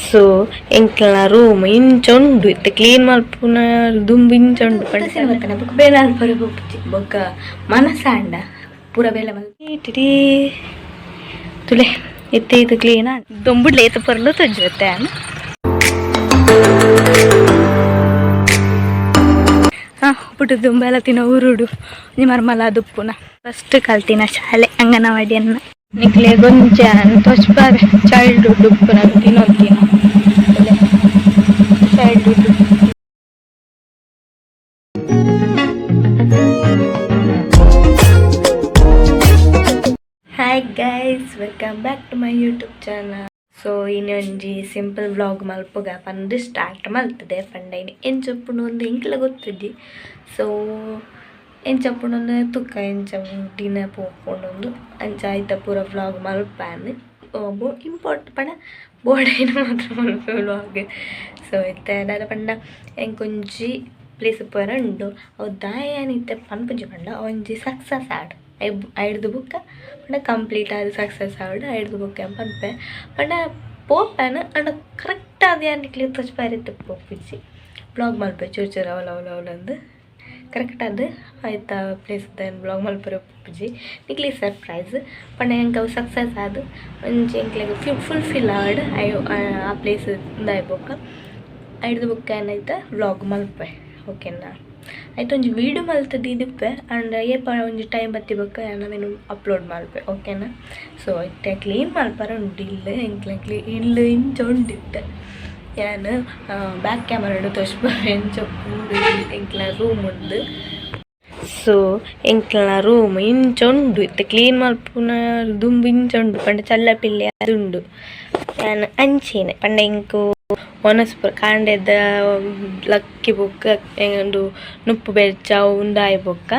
So ಎಂಕ್ಲ room ಇಂಚುಂಡು ಇತ್ತೆ clean ಮಲ್ಪುನ ದುಂಬು ಇಂಚುಂಡು ಪಂಡ ಬೊಕ ಬೇಲೆ ಅಲ್ಪರೆ ಬೊಪ್ಪುಜಿ ಬೊಕ ಮನಸಾಂಡ ಪೂರ ಬೇಲೆ ಮಲ್ಟಿ ತುಲೆ ಇತ್ತೆ ಇದು ಕ್ಲೀನ್ ದೊಂಬುಡ್ಲೆ ಏತ ಪರ್ಲು ತೊಜ್ಜುತ್ತೆ ಪುಟ್ಟು ದುಂಬೆಲ್ಲ ತಿನ್ನೋ ಊರುಡು ಮರ್ಮಲ ದುಪ್ಪುನ ಫಸ್ಟ್ ಕಲ್ತಿನ ಶಾಲೆ ಅಂಗನವಾಡಿಯನ್ನ ನಿಕ್ಲೆ ಗೊಂಜ ತೊಚ್ಪಾರೆ ಚೈಲ್ಡ್ಹುಡ್ ಉಪ್ಪುನ ತಿನ್ನೋದ್ಕಿನ childhood. Hi guys, welcome back to my YouTube channel. So ಇನ್ನೊಂಜಿ ಸಿಂಪಲ್ ವ್ಲಾಗ್ ಮಲ್ಪುಗ ಪಂದು ಸ್ಟಾರ್ಟ್ ಮಲ್ತದೆ ಪಂಡ ಇನ್ನು ಎಂಚಪ್ಪುಂಡು ಒಂದು ಇಂಕ್ಲ ಗೊತ್ತಿದ್ದಿ. ಸೊ ಎಂಚಪ್ಪುಂಡು ಒಂದು ತುಕ್ಕ ಎಂಚ ದಿನ ಪೋಕೊಂಡು ಅಂಚ ಆಯ್ತ ಪೂರ ವ್ಲಾಗ್ ಮಲ್ಪಾನು ಇಂಪಾರ್ಟ್ ಪಂಡ ಬೋರ್ಡೈನ ಮಾತ್ರ ಮಲ್ಪೆ ವ್ಲಾಗ್. ಸೊ ಇತ್ತ ಪಂಡ ಎಂಕೊಂಜಿ ಪ್ಲೇಸ್ ಪೂರ ಉಂಡು ಅವು ದಾಯಾನಿತ್ತೆ ಪನ್ಪುಜಿ ಪಂಡ ಒಂಜಿ ಸಕ್ಸಸ್ ಆಡ್ ಐಡ್ದು ಬುಕ್ಕ ಪಂಡ ಕಂಪ್ಲೀಟ್ ಆದ ಸಕ್ಸಸ್ ಆವಡು ಐಡ್ದು ಬುಕ್ಕ ಪನ್ಪೆ ಪಂಡ ಪೋಪೇನು ಅಂಡ ಕರೆಕ್ಟ್ ಆದ ಯಾನಿಕ್ಲಿ ತೊಚ್ಪಾರಿತ್ತು ಪೋಪಿಚ್ಚಿ ಬ್ಲಾಗ್ ಮಲ್ಪೆ ಚೂರು ಚೂರು ಅವಲಂದು ಕರೆಕ್ಟ್ ಅದು ಆಯ್ತಾ ಪ್ಲೇಸ್ ಬ್ಲಾಗ್ ಮಲ್ಪರೆ ಪೋಪಿಜಿ ನಿಕ್ಲಿ ಸರ್ಪ್ರೈಸ್ ಪಂಡ ಹೆಂಗೆ ಅವು ಸಕ್ಸಸ್ ಆದು ಒಂಜಿ ಎಂಕ್ಲೆಗ್ ಫುಲ್ಫಿಲ್ ಆವಡು ಆ ಪ್ಲೇಸ್ ದಾಯ್ಬೋಕ ಐಡ್ದು ಬುಕ್ಕ ಏನಾಯ್ತಾ ವ್ಲಾಗ್ ಮಲ್ಪೆ ಓಕೆನಾ. ಆಯ್ತು ಒಂಜಿ ವೀಡಿಯೋ ಮಲ್ತದ್ದು ಇದಿಪ್ಪೆ ಆ್ಯಂಡ್ ಏಪ ಒಂಜಿ ಟೈಮ್ ಬತ್ತಿಬೇಕ ನಾವೇನು ಅಪ್ಲೋಡ್ ಮಲ್ಪೆ ಓಕೆನಾ. ಸೊ ಇತ್ತೆ ಕ್ಲೀನ್ ಮಲ್ಪರ ಉಂಡು ಇಲ್ಲ ಎಂಕ್ಲೆ ಇಲ್ಲ ಇಂಚ ಉಂಡಿತ್ತೆ ಏನು ಬ್ಯಾಕ್ ಕ್ಯಾಮರಾ ತೋರಿಸ್ಬ ಎಂಚ ಪೂರ ಎಂಕ್ಲ ರೂಮ್ ಉಂಡು. ಸೊ ಎಂಕ್ಲ ರೂಮ್ ಇಂಚ ಉಂಡು ಇತ್ತೆ ಕ್ಲೀನ್ ಮಲ್ಪುನ ದುಂಬು ಇಂಚ ಉಂಡು ಪಂಡ ಚಲ್ಲ ಪಿಲ್ಲೆ ಅದುಂಡು ಏನು ಅಂಚೇನೆ ಪಂಡ ಇಂಕು ಒನಸ್ಪುರ ಕಾಂಡೆದ ಲಕ್ಕಿ ಬೊಕ್ಕ ಒಂದು ನುಪ್ಪು ಬೆಚ್ಚ ಉಂಡಾಯಿ ಬೊಕ್ಕ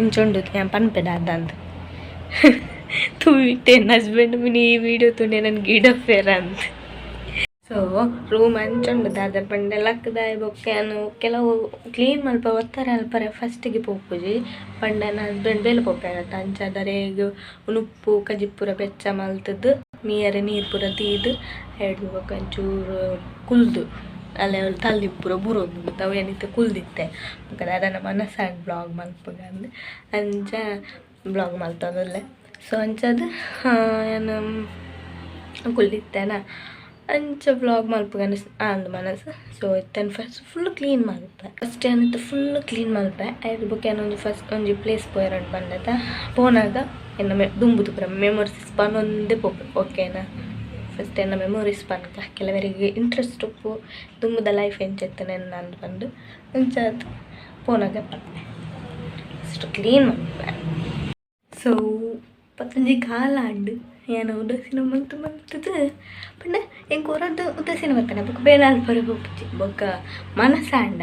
ಇಂಚುಂಡು ನಾನು ಪನ್ಪೆದ ಅದಂತ ತೂವಿಟ್ಟೆ ನನ್ನ ಹಸ್ಬೆಂಡ್ ಮಿನಿ ಈ ವಿಡಿಯೋ ತುಂಡೆ ನನ್ನ ಗಿಡ ಫೇರ್ ಅಂತ. ಸೊ ರೂಮ್ ಅಂಚುಂಡು ದಾದ ಪಂಡೆ ಲಕ್ಕದಾಯಿ ಬೊಕ್ಕ ನಾನು ಕೆಲವು ಕ್ಲೀನ್ ಮಲ್ಪ ಒತ್ತಾರೆ ಅಲ್ಪರೆ ಫಸ್ಟಿಗೆ ಪೋಪುಜಿ ಪಂಡ ನನ್ನ ಹಸ್ಬೆಂಡ್ ಬೇಲೆ ಪೋಪೇರತ್ತ ಅಂಚಾದರೆ ಈಗ ನುಪ್ಪು ಕಜಿಪುರ ಬೆಚ್ಚ ಮಲ್ತದ್ದು ನೀರು ಪೂರ ತೀದು ಹಿಡ್ದು ಬೊಕ್ಕ ಒಂಚೂರು ಕುಲ್ದು ಅಲ್ಲೇ ತಲ್ಲಿ ಪೂರ ಬುರೋದು ತಾವು ಏನಿತ್ತು ಕುಲ್ದಿತ್ತೆ ಬೇಕಾದ್ರೆ ಅದನ್ನು ಮನಸ್ಸಾಗಿ ಬ್ಲಾಗ್ ಮಲ್ಪಗ ಅಂದು ಅಂಚ ಬ್ಲಾಗ್ ಮಲ್ತದಲ್ಲೇ. ಸೊ ಅಂಚದು ಏನು ಕುಲ್ದಿತ್ತೇನ ಅಂಚ ಬ್ಲಾಗ್ ಮಲ್ಪಗ ಅಂದು ಮನಸ್ಸು. ಸೊ ಇತ್ತೇನು ಫಸ್ಟ್ ಫುಲ್ ಕ್ಲೀನ್ ಮಲ್ಪೆ ಫಸ್ಟ್ ಏನಿತ್ತು ಫುಲ್ ಕ್ಲೀನ್ ಮಲ್ಪೆ ಐದು ಬುಕ್ ಏನೊಂದು ಫಸ್ಟ್ ಒಂಜಿ ಪ್ಲೇಸ್ ಪೋಯರಂಡು ಬಂದದ ಪೋನಾಗ ಎನ್ನ ದುಂಬುದು ಪುರ ಮೆಮೊರೀಸ್ ಪನ್ನೊಂದೇ ಪೋಪೆ ಓಕೆನಾ. ಫಸ್ಟ್ ಎನ್ನ ಮೆಮೊರೀಸ್ ಪನ್ಕ ಕೆಲವರಿಗೆ ಇಂಟ್ರೆಸ್ಟ್ ಉಪ್ಪು ದುಂಬುದ ಲೈಫ್ ಎಂಚೆತ್ತನೆ ನಾನು ಬಂದು ಅಂಚಾದ ಪೋನಾಗ ಪನ್ನೆ ಅಷ್ಟು ಕ್ಲೀನ್ ಮಲ್ಪೆ. ಸೊ ಪತ್ತೊಂಜಿ ಕಾಲ ಅಂಡು ಏನು ಉದಾಸೀನ ಮಲ್ತದು ಪಂಡ ಹೆಂಗೆ ಹೊರದ್ದು ಉದಾಸೀನ ಬರ್ತಾನೆ ಬೊಕ್ಕ ಬೇಲೆ ಅಲ್ಪರೆ ಬೊಪ್ಪುಜಿ ಬೊಕ್ಕ ಮನಸಾಂಡ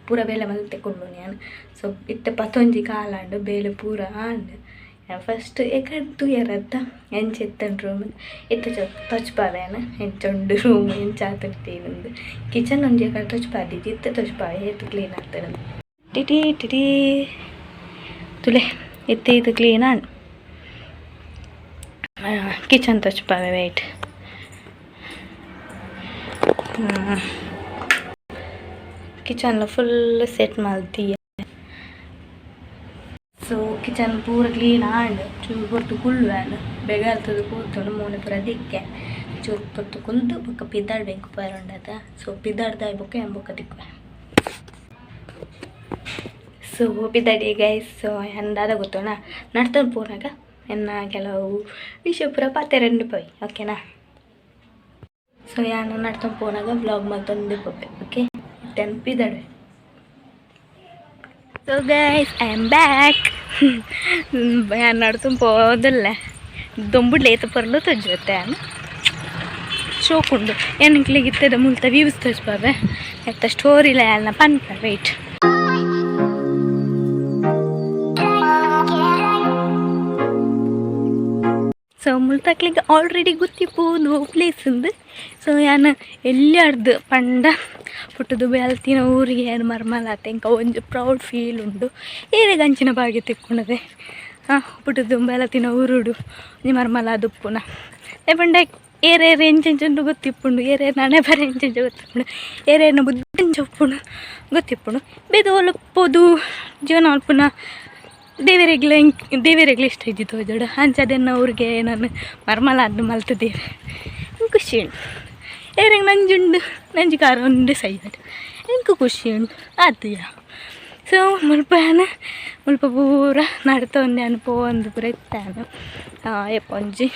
ಪೂರ ಬೇಲೆ ಮಲ್ತೆಕೊಂಡು ನಾನು. ಸೊ ಇತ್ತೆ ಪತ್ತೊಂಜಿ ಕಾಲ ಅಂಡು ಬೇಲೆ ಪೂರ ಆಂಡು ಫಸ್ಟ್ ಎಕಡ್ದು ಎರತ್ತ ಎಂಚೆತ್ತಂಡು ರೂಮ್ ಎತ್ತ ತೊಚ್ಪಾವೇನ ಎಂಚುಂಡು ರೂಮ್ ಎಂಚಾತಂತೇನಂದು ಕಿಚನ್ ಒಂಜಿ ಎಕಡೆ ತೊಚ್ಪಾದಿದ್ದು ಇತ್ತ ತೊಚ್ಪಾವೆ ಎತ್ತು ಕ್ಲೀನ್ ಆಗ್ತದೆ ಟಿಟಿ ತುಲೆ ಎತ್ತೆ ಇದು ಕ್ಲೀನ್ ಆಂಡು ಕಿಚನ್ ತೊಚ್ಪಾವೆ ವೇಟ್ ಕಿಚನ್ಲ ಫುಲ್ ಸೆಟ್ ಮಲ್ತೀಯ. ಸೊ ಕಿಚನ್ ಪೂರ ಕ್ಲೀನ್ ಆಂಡ್ ಚೂರು ಪೊರ್ತು ಕುಳ್ಳುವೇನು ಬೇಗ ಅಲ್ತದ್ದು ಕೂತ್ಕೊಂಡು ಮೂನೆ ಪೂರ ದಿಕ್ಕೆ ಚೂರು ಪೊರ್ತು ಕುಲ್ದು ಬೊಕ್ಕ ಪಿದ್ದಾಡ್ ಬೆಂಕು ಪೇರುಂಡದ. ಸೊ ಪಿದ್ದಾಡ್ದಾಯ್ ಬೊಕ್ಕ ಎಂಬೊಕ್ಕ ದಿಕ್ಕುವೆ. ಸೊ ಪಿದ್ದಾಡಿ ಗೈಸ್. ಸೊ ಎಂದಾದ ಗೊತ್ತೋಣ ನಡ್ತಂದು ಪೋನಾಗ ಎನ್ನ ಕೆಲವು ವಿಷಯ ಪೂರ ಪಾತೆರೆಂಡು ಪೋಯ್ ಓಕೆನಾ. ಸೊ ಯಾನು ನಡ್ತಂದು ಪೋನಾಗ ಬ್ಲಾಗ್ ಮಲ್ತೊಂದು ಪೋಪೆ ಓಕೆ ಟೆನ್ ಪಿದ್ದಾಡ್ವೆ. So guys I am back. ನಾನು ನಡ್ತುಂಡು పోదల్లే దొంబుడు లేత పొరలు తొజ్జుతాను ಶೋಕುಂಡು ಏನಕ್ಲಿಗೆ ಇತ್ತದ ಮುಲ್ತ ವ್ಯೂಸ್ ತೋರಿಸ್ಬಾವೆ ಎತ್ತ ಸ್ಟೋರಿಲ ಎಲ್ಲ ಪನ್ಪ ವೆಯ್ಟ್. ಸೊ ಮುಲ್ತಕ್ಲಿಗೆ ಆಲ್ರೆಡಿ ಗೊತ್ತಿಪ್ಪುದು ಪ್ಲೇಸ್ ಉಂದು. ಸೊ ಯಾನು ಎಲ್ಲಿ ಅರ್ದು ಪಂಡ ಪುಟ್ಟದು ಬೆಲ್ತಿನ ಊರಿಗೆ ಏನು ಮರ್ಮಲಾತೆ ಇಂಕ ಒಂಜಿ ಪ್ರೌಡ್ ಫೀಲ್ ಉಂಡು ಏನೇ ಗಂಚಿನ ಬಾಗಿ ತಿಕ್ಕೊಂಡದೆ ಪುಟ್ಟದು ಬೆಲತಿನ ಊರುಡು ಒಂಜಿ ಮರ್ಮಲ ದುಪ್ಪುನ ಪಂಡ ಏರೇರು ಎಂಚೆಂಚುಂಡು ಗೊತ್ತಿಪ್ಪುಂಡು ಏರೇರು ನಾನೇ ಬರ ಎಂಚೆಂಚ ಗೊತ್ತಿಪ್ಪುಂಡು ಏರೇನ ಬುದ್ಧಿಂಚ ಒಪ್ಪುಂಡು ಗೊತ್ತಿಪ್ಪುಂಡು ಬೇದು ಒಲಪ್ಪೋದು ಜೀವನ ಅಲ್ಪುನ ದೇವರಿಗ್ಲೆ ಇಷ್ಟ ಇದ್ದಿತ್ತು ಹೋದೋಡು ಅಂಚದನ್ನು ಅವ್ರಿಗೆ ನಾನು ಮರ್ಮಲ ಅದು ಮಲ್ತದೇವೆ ಖುಷಿ ಉಂಟು ಏರಂಗೆ ನಂಜುಂಡು ನಂಜು ಕಾರ ಉಂಡು ಸೈಡ್ ಎಂಕು ಖುಷಿ ಉಂಟು ಅದು ಸೊ ಮುಲ್ಪ ಪೂರ ನಡ್ತಾ ಒಂದೆ ಅನುಭವ ಒಂದು ಪೂರ ಇತ್ತಾನು ಎಪ್ಪ ಒಂಜಿ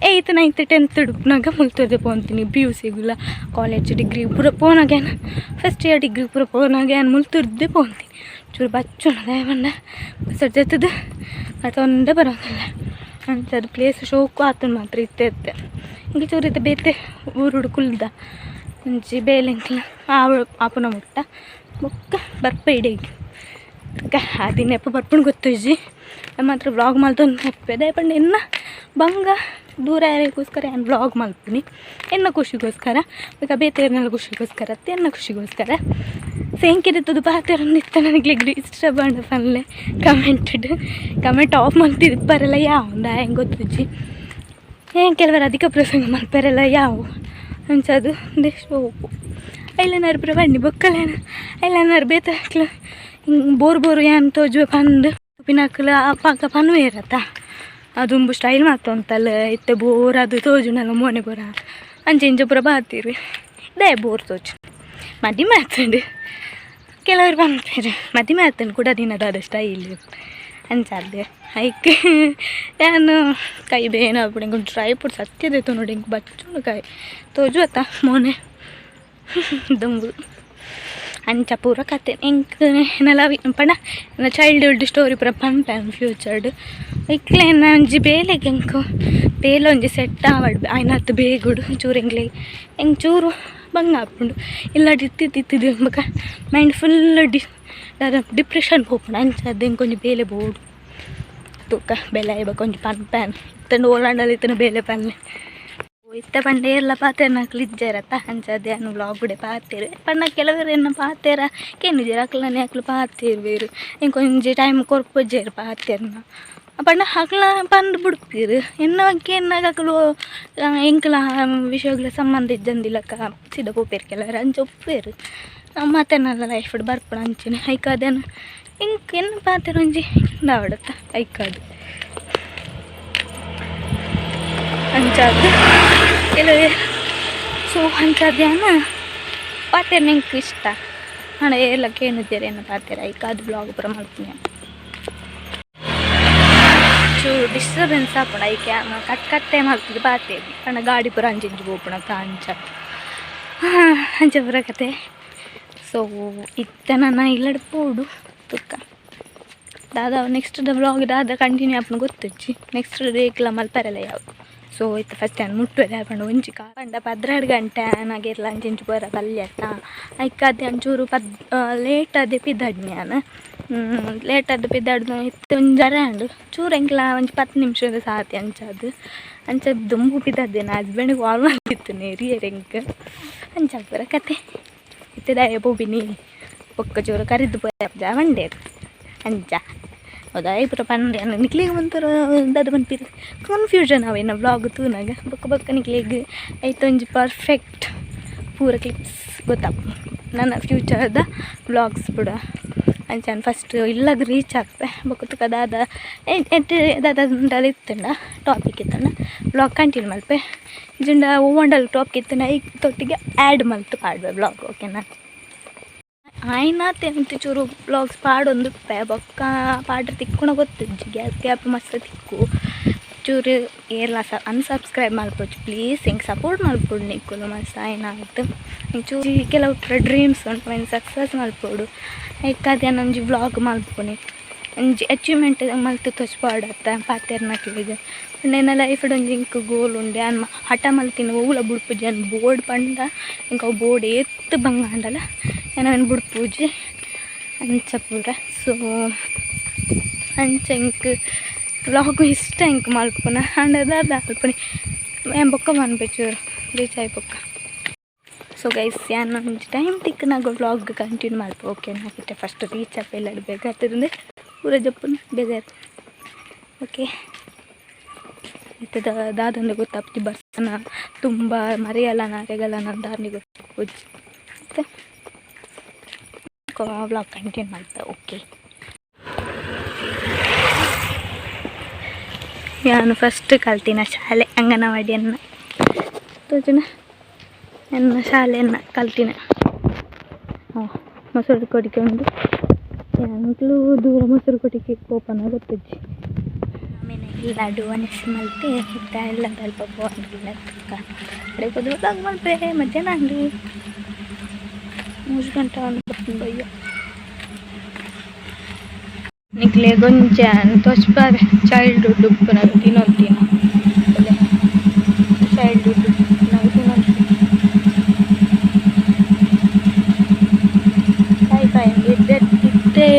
8th 9th 10th ಉಡುಪ್ನಾಗ ಮುಲ್ತದೆ ಪೋಂತೀನಿ PUCಗುಲ college degree ಪೂರ ಪೋನಾಗ ಫಸ್ಟ್ ಇಯರ್ ಡಿಗ್ರಿ ಪೂರ ಪೋನಾಗ ಮುಲ್ತುರ್ದೆ ಪೋಂತೀನಿ ಚೂರು ಬಚ್ಚುಣದ ಬಂದ ಸಜ್ಜತ್ತದು ಅದೊಂದೇ ಬರೋದಿಲ್ಲ ಅಂಥದ್ದು ಪ್ಲೇಸ್ ಶೋಕು ಆತನ ಮಾತ್ರ ಇತ್ತೆ ಹಿಂಗೆ ಚೂರು ಇತ್ತು ಬೇತೆ ಊರುಡು ಕುಲ್ದ ಮುಂಚೆ ಬೇಲೆಂಕ್ಲ ಆಪುನ ಮುಟ್ಟ ಬೊಕ್ಕ ಬರ್ಪ ಇಡೀಗಿ ಅದಿನ ಎಪ್ಪ ಬರ್ಪುಂಡು ಗೊತ್ತಜ್ಜಿ ಮಾತ್ರ ವ್ಲಾಗ್ ಮಲ್ತೊಂದು ನೆಪ್ಪದೆ ಪಂಡ ಎನ್ನ ಬಂಗ ದೂರ ಯಾರಿಗೋಸ್ಕರ ಏನು ವ್ಲಾಗ್ ಮಲ್ತೀನಿ ಎನ್ನ ಖುಷಿಗೋಸ್ಕರ ಬೇಕಾ ಬೇತೆಯರ್ನೆಲ್ಲ ಖುಷಿಗೋಸ್ಕರ ಎನ್ನ ಖುಷಿಗೋಸ್ಕರ ಸೇಂಕಿರಿತ್ತದು ಪಾತೆರೊಂದಿತ್ತ ನನಗೆ ಇಷ್ಟ ಬಂಡ ಫನ್ಲೆ ಕಮೆಂಟ್ ಆಫ್ ಮಾಡ್ತಿದ್ದು ಬರಲ್ಲ ಯಾವಂದ ಹೆಂಗೆ ಗೊತ್ತಜ್ಜಿ ಏನು ಕೆಲವರು ಅಧಿಕ ಪ್ರಸಂಗ ಮಲ್ಪರಲ್ಲ ಯಾವ ಅಂಚದು ಒಂದೆಷ್ಟು ಐಲನಾರು ಪುರ ಬನ್ನಿ ಬೊಕ್ಕಲೇನ ಐಲನಾರು ಬೇತಾಕ್ಲ ಹಿಂಗೆ ಬೋರು ಏನು ತೋಜುವೆ ಪಂದು ಪಿನಾಕ್ಲ ಪಾಕ ಪನ್ವೆ ಇರತ್ತ ಅದುಂಬು ಸ್ಟೈಲ್ ಮಾತೊಂತಲ್ಲ ಇತ್ತೆ ಬೋರ್ ಅದು ತೋಜುನಲ್ಲ ಮೋನೆ ಬೋರ ಅಂಚೆ ಪುರ ಬಾತೀರಿ ದೇ ಬೋರ್ ತೋಜು ಮದಿ ಮಾತಂಡು ಕೆಲವರು ಬಂದ್ತಾರೆ ಮದಿ ಮಾತಂಡು ಕೂಡ ದಿನದ ಸ್ಟೈಲ್ ಅಂಚಾದೆ ಐಕೆ ಏನು ಕೈ ಬೇನ ಆಗ್ಬಿಡಿ ಹಿಂಗೆ ಡ್ರೈ ಫ್ರೂಟ್ ಸತ್ಯದೈತು ನೋಡಿ ಹಿಂಗೆ ಬಚ್ಚು ಕಾಯಿ ತೋಜು ಅತ್ತ ಮೋನೆ ದುಂಬು ಅಂಚ ಪೂರ ಕತೆ ಹೆಂಗೆ ನೆಲ ಪಂಡ ಚೈಲ್ಡ್ಹುಡ್ ಸ್ಟೋರಿ ಪೂರ ಪಂಪೇನು ಫ್ಯೂಚರ್ಡ್ ಇಕ್ಲೆ ಅಂಜಿ ಬೇಲೆಗೆ ಹೆಂಗೆ ಬೇಲೆ ಒಂಜಿ ಸೆಟ್ ಆವಡ್ ಆಯ್ನತ್ತು ಬೇಗುಡು ಚೂರು ಹೆಂಗೆ ಚೂರು ಬಂಗ ಹಾಕ್ಕೊಂಡು ಇಲ್ಲ ತಿತ್ತಿದ್ದು ಎಂಬಕ ಮೈಂಡ್ ಫುಲ್ ಡಿಪ್ರೆಷನ್ ಹೋಗ್ಕೊಂಡು ಅಂಚದ್ದು ಹೆಂಗೆ ಕೊಂಚ ಬೇಲೆ ಬೋಡು ತೂಕ ಬೆಲೆ ಇವಾಗ ಕೊಂಚ ಪನ್ಪೇನ್ ಇತ್ತಂಡು ಓಲಾಂಡಲ್ಲಿ ಇತ್ತನ ಬೇಲೆ ಪನ್ಲೆ ಇತ್ತ ಪಂಡ ಎಲ್ಲ ಪಾತೆರ್ನಾಕ್ಲು ಇಜ್ಜಾರತ್ತ ಅಂಚದೇನು ವ್ಲಾಗ್ ಬಿಡೆ ಪಾತೇರು ಪಂಡ ಕೆಲವರು ಎನ್ನ ಪಾತೇರ ಕೇನಿದ್ದೀರ ಅಕ್ಲನೇ ಹಾಕ್ಲು ಪಾತೇರ್ವೇರು ಹಿಂಗೆ ಕೊಂಚ ಟೈಮ್ ಕೊರ್ಪೊಜ್ಜೇರು ಪಾತೇರ್ನ ಪಂಡ ಹಕ್ಲ ಪಂದು ಬಿಡ್ತೀರು ಎನ್ನ ಎನ್ನಾಗ ಹಕ್ಲು ಎಂಕ್ಲ ವಿಷಯಗಳ ಸಂಬಂಧ ಇದ್ದಂದಿಲ್ಲಕ್ಕ ಸಿದ ಪೋಪೇರು ಕೆಲವರು ಅಂಚ ಒಪ್ಪೇರು ಮಾತೇನಲ್ಲ ಲೈಫ್ ಬರ್ಪಣ ಅಂಚನೆ ಐಕಾದೇನು ಹಿಂಗೆ ಎನ್ನ ಪಾತೇರು ಒಂಜಿ ನಾವಡತ್ತ ಐಕಾದು ಅಂಚಾದ ಕೆಲವೇ ಸೊ ಅಂಚಾದ್ಯಾನ ಪಾತೇರು ನಂಗೆ ಇಷ್ಟ ಹಣ ಎಲ್ಲ ಕೇಳಿದ್ದೀರಿ ಏನೋ ಪಾತೇರ ಐಕಾದು ಬ್ಲಾಗ್ ಪುರ ಮಾಡ್ತೀನಿ ಚೂರು ಡಿಸ್ಟರ್ಬೆನ್ಸ್ ಹಾಕೋಣ ಐಕೆ ಕಟ್ಟೆ ಮಾಡ್ತಿದ್ದು ಪಾತೇರಿ ಕಣ್ಣ ಗಾಡಿ ಪುರ ಅಂಚಿಂಚು ಹೋಗ್ಬಿಡ ಅಂಚ ಅಂಚ ಪುರ ಕತೆ ಸೊ ಇತ್ತ ನಾನು ಇಲ್ಲಡ್ ಪೋಡು ತುಕ್ಕ ದಾದ ನೆಕ್ಸ್ಟ್ ಬ್ಲಾಗ್ ದಾದ ಕಂಟಿನ್ಯೂ ಆಪನ ಗೊತ್ತಜ್ಜಿ ನೆಕ್ಸ್ಟ್ ಡೇಕ್ಲ ಮಲ್ಪರಲ್ಲ ಯಾವುದು ಸೊ ಇತ್ತು ಫಸ್ಟ್ ನಾನು ಮುಟ್ಟುವೆ ಪಂಡ ಒಂಚಿ ಪಂಡ 12 ಗಂಟೆ ನಾಗೆಲ್ಲ ಅಂಚಿಂಚು ಬರ ಕಲ್ಯಟ್ಟ ಐಕಾದೆ ಒಂಚೂರು ಲೇಟ್ ಆದೆ ಪಿದ್ದಾಡ್ ನಾನು ಲೇಟ್ ಆದ ಪಿದ್ದಾಡ್ದು ಇತ್ತು ಒಂಜರ ಅಂಡು ಚೂರು ಎಂಕ್ಲ ಒಂದು 10 ನಿಮಿಷದ ಸಾತಿ ಅಂಚದು ದುಂಬು ಪಿದ್ದದ್ದೆ ನಾ ಹಸ್ಬೆಂಡಿಗೆ ಕಾಲ್ ಮಾಡ್ತಿತ್ತು ನೇರಿಯರ್ ಹೆಂಗೆ ಅಂಚ ಬರ ಕತೆ ಇತ್ತದಾಯ ಬೋಬಿನಿ ಪೊಕ್ಕ ಚೂರು ಕರಿದು ಪೋಯ ಮಂಡೇರು ಅಂಚ ಹೌದಾ ಪುರ ಪಂಡೆ ನಿಕ್ಲಿಗೆ ಒಂಥರ ಅದು ಬಂದ್ಪಿರ ಕನ್ಫ್ಯೂಷನ್ ಅವೇನ ವ್ಲಾಗ್ ತೂನಾಗ ಬೊಕ್ಕ ನಿಕ್ಲಿಗೆ ಆಯ್ತು ಒಂಜಿ ಪರ್ಫೆಕ್ಟ್ ಪೂರ ಕ್ಲಿಪ್ಸ್ ಗೊತ್ತಾಪ ನನ್ನ ಫ್ಯೂಚರ್ದ ವ್ಲಾಗ್ಸ್ ಕೂಡ ಅಂಚಾನು ಫಸ್ಟ್ ಇಲ್ಲಾಗ ರೀಚ್ ಆಗ್ತೆ ಬೊಕ್ಕ ದಾದ ದಾದ ಇತ್ತಂಡ ಟಾಪಿಕ್ ಇತ್ತಂಡ ವ್ಲಾಗ್ ಕಂಟಿನ್ಯೂ ಮಲ್ಪೆ ಜುಂಡ ಓಂಡಲ್ ಟಾಪಿಕ್ ಇತ್ತಂಡ ಈಗ ತೊಟ್ಟಿಗೆ ಆ್ಯಡ್ ಮಲ್ತು ಪಾಡ್ಬೆ ವ್ಲಾಗ್ ಓಕೆನಾ ಆಯ್ನ ತೆಂತು ಚೂರು ವ್ಲಾಗ್ಸ್ ಪಾಡೊಂದು ಬೊಕ್ಕ ಪಾಡ್ರೆ ತಿಕ್ಕೊಂಡು ಗೊತ್ತಜ್ಜಿ ಗ್ಯಾಪ್ ಮಸ್ತ್ ತಿಕ್ಕು ಚೂರು ಏರ್ಲ ಅನ್ಸಬ್ಸ್ಕ್ರೈಬ್ ಮಾಡ್ಬೋದು ಪ್ಲೀಸ್ ಹಿಂಗೆ ಸಪೋರ್ಟ್ ಮಾಡ್ಬೋದು ನಿಕ್ಕಲು ಮಸ್ತ್ ಆಯ್ನಾಯ್ತು ಹಿಂಗೆ ಚೂರು ಕೆಲವು ಡ್ರೀಮ್ಸ್ ಉಂಟು ಒಂದು ಸಕ್ಸಸ್ ಮಾಡ್ಬೋದು ಯಾಕಂದ್ರೆ ನಂಜಿ ವ್ಲಾಗ್ ಮಾಡ್ಬೋದು ಒಂಜಿ ಅಚೀವ್ಮೆಂಟ್ ಮಲ್ತು ತೋಚ್ಪಾಡತ್ತ ಪಾತೆರ್ನಕ್ಲಿಗೆ ನನ್ನ ಲೈಫ್ಡ್ ಒಂಜಿ ಇಂಕ ಗೋಲ್ ಉಂಡೆ ಅನ್ ಹಠ ಮಲ್ತಿನ ಓಲ ಬುಡ್ಪುಜಿ ಅನ್ ಬೋರ್ಡ್ ಪಂಡ ಇಂಕ ಬೋರ್ಡ್ ಎತ್ತು ಬಂಗ ಅಂಡಲ್ಲ ನಾನು ಬುಡ್ಪೂಜಿ ಅಂಚ ಪೂರ ಸೊ ಅಂಚ ಇಂಕ್ ವ್ಲಾಗು ಇಷ್ಟ ಇಂಕ್ ಮಲ್ಪುನ ಅಂಡದ ಮಲ್ಪನಿ ಬೊಕ್ಕ ಮನ್ಪೆ ಚೂರು ರೀಚ್ ಆಯ್ ಬೊಕ್ಕ ಸೊ ಗೈಸ್ ಯಾನು ಒಂಜಿ ಟೈಮ್ ತಿಕ್ಕನಾಗ ವ್ಲಾಗ್ ಕಂಟಿನ್ಯೂ ಮಲ್ಪ ಓಕೆ ನಾಕಿಟ್ಟೆ ಫಸ್ಟ್ ರೀಚ್ ಆಪ ಎಲ್ಲ ಬೇಕಾಗ್ತದೆ ಪೂರ ಜಪ್ಪು ಬೇಜಾರು ಓಕೆ ಇತ್ತದ ದಾದಂದು ಗೊತ್ತಾಪ್ತಿ ಬರ್ಸನ ತುಂಬ ಮರೆಯಲ್ಲ ನಾರೆಗಲ್ಲ ನನ್ನ ದಾರ್ನಿ ಗೊತ್ತು ಮತ್ತೆ ವ್ಲಾಗ್ ಕಂಟಿನ್ಯೂ ಮಾಡ್ತಾ ಓಕೆ. ನಾನು ಫಸ್ಟ್ ಕಲ್ತಿನ ಶಾಲೆ ಅಂಗನವಾಡಿಯನ್ನು ತೋಜನ ನನ್ನ ಶಾಲೆಯನ್ನು ಕಲ್ತಿನ ಮೊಸರು ಕೊಡಿಕೆ ಉಂಟು ಎಂಕ್ಲು ದೂರ ಮೊಸರು ಕೊಡಿಕೆ ಕೋಪನ ಗೊತ್ತಜ್ಜಿ ಆಮೇಲೆ ಲಡ್ಡು ಒಣಸಿ ಮಲ್ತೆ ಹಿಟ್ಟ ಎಲ್ಲ ಸ್ವಲ್ಪ ಬೋಂಡಿಲ್ಲ ಅಡೆ ಕೊದ್ದು ವ್ಲಾಗ್ ಮಲ್ಪೆ ಮಧ್ಯಾಹ್ನ ಅಂದು 3 ಗಂಟೆ ಬರ್ತೀನಿ ಬಯ್ಯ ನಿಕ್ಲೆ ಗೊಂಚ ತೋಚ್ಪಾರೆ ಚೈಲ್ಡ್ಹುಡ್ ಉಪ್ಪು ನಾವು ತಿನ್ನೋಂತೀನ ಚೈಲ್ಡ್ಹುಡ್ ನಾವು ತಿನ್ನೋಂತೀವಿ ಕಾಯಿ ಇದ್ದೇ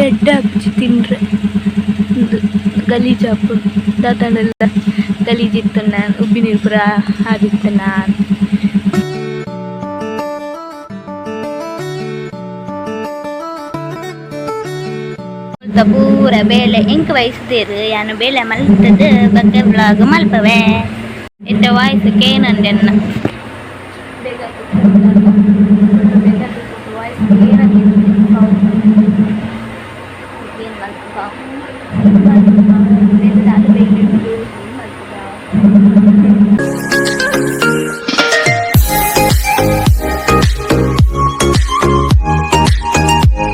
ಎಡ್ಡ ಹಚ್ಚಿ ತಿಂಡ್ರೆ ಗಲೀಜು ಹಾಕು ದಾತಂಡೆಲ್ಲ ಗಲೀಜಿತ್ತು ನಾನು ಉಬ್ಬಿ ನೀರು ಪುರ ಆಗಿತ್ತು ನಾನು ಪೂರ ಬೇಳೆ ಎಂಕ ವಯಸ್ಸದೇರು ಯಾನು ಬೇಳೆ ಮಲ್ತದ ಬಗ್ಗೆ ವ್ಲಾಗ್ ಮಲ್ಪವೆ ಇತ್ತ ವಾಯ್ಸಕ್ಕೆ ಏನಂದೆನ್ನ ವಾಯ್ಸ್ ಏನಂತ